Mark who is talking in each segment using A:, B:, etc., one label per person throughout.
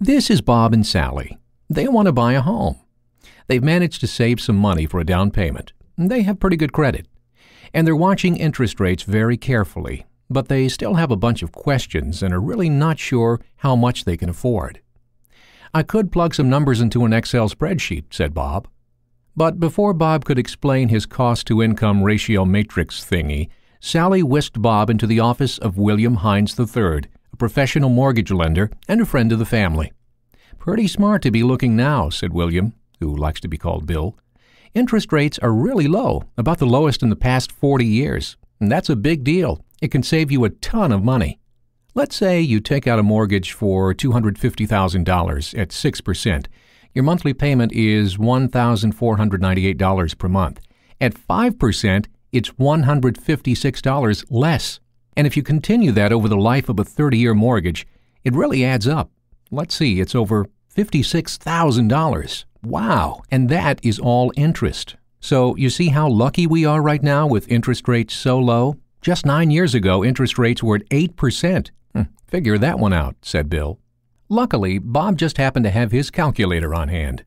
A: This is Bob and Sally. They want to buy a home. They've managed to save some money for a down payment. They have pretty good credit. And they're watching interest rates very carefully, but they still have a bunch of questions and are really not sure how much they can afford. I could plug some numbers into an Excel spreadsheet, said Bob. But before Bob could explain his cost-to-income ratio matrix thingy, Sally whisked Bob into the office of William Hines III, a professional mortgage lender and a friend of the family. Pretty smart to be looking now, said William, who likes to be called Bill. Interest rates are really low, about the lowest in the past 40 years. And that's a big deal. It can save you a ton of money. Let's say you take out a mortgage for $250,000 at 6%. Your monthly payment is $1,498 per month. At 5%, it's $156 less. And if you continue that over the life of a 30-year mortgage, it really adds up. Let's see, it's over $56,000. Wow, and that is all interest. So you see how lucky we are right now with interest rates so low? Just 9 years ago, interest rates were at 8%. Figure that one out, said Bill. Luckily, Bob just happened to have his calculator on hand.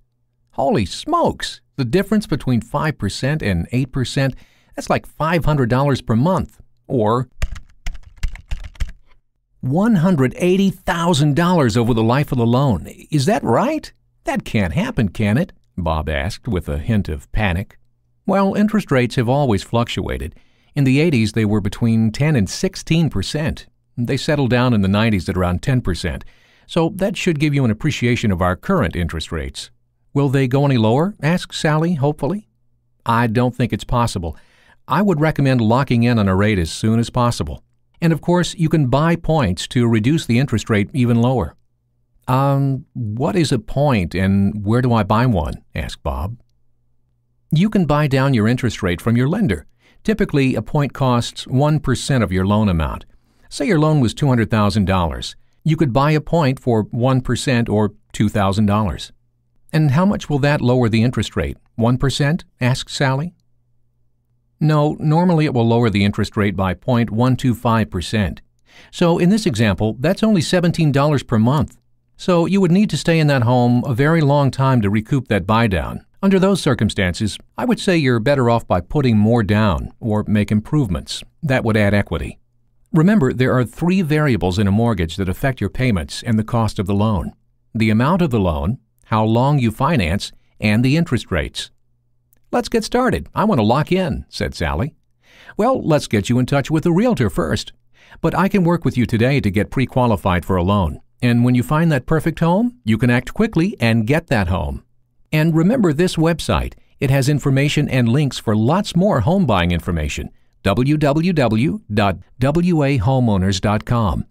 A: Holy smokes! The difference between 5% and 8%, that's like $500 per month. Or $180,000 over the life of the loan. Is that right? That can't happen, can it? Bob asked with a hint of panic. Well, interest rates have always fluctuated. In the 80s, they were between 10 and 16%. They settled down in the 90s at around 10%. So that should give you an appreciation of our current interest rates. Will they go any lower? Asked Sally, hopefully. I don't think it's possible. I would recommend locking in on a rate as soon as possible. And of course, you can buy points to reduce the interest rate even lower. What is a point and where do I buy one? Asked Bob. You can buy down your interest rate from your lender. Typically, a point costs 1% of your loan amount. Say your loan was $200,000. You could buy a point for 1% or $2,000. And how much will that lower the interest rate? 1%? Asked Sally. No, normally it will lower the interest rate by 0.125%. So in this example, that's only $17 per month. So you would need to stay in that home a very long time to recoup that buy-down. Under those circumstances, I would say you're better off by putting more down or make improvements. That would add equity. Remember, there are 3 variables in a mortgage that affect your payments and the cost of the loan: the amount of the loan, how long you finance, and the interest rates. Let's get started. I want to lock in, said Sally. Well, let's get you in touch with a realtor first. But I can work with you today to get pre-qualified for a loan. And when you find that perfect home, you can act quickly and get that home. And remember this website. It has information and links for lots more home buying information. www.wahomeowners.com.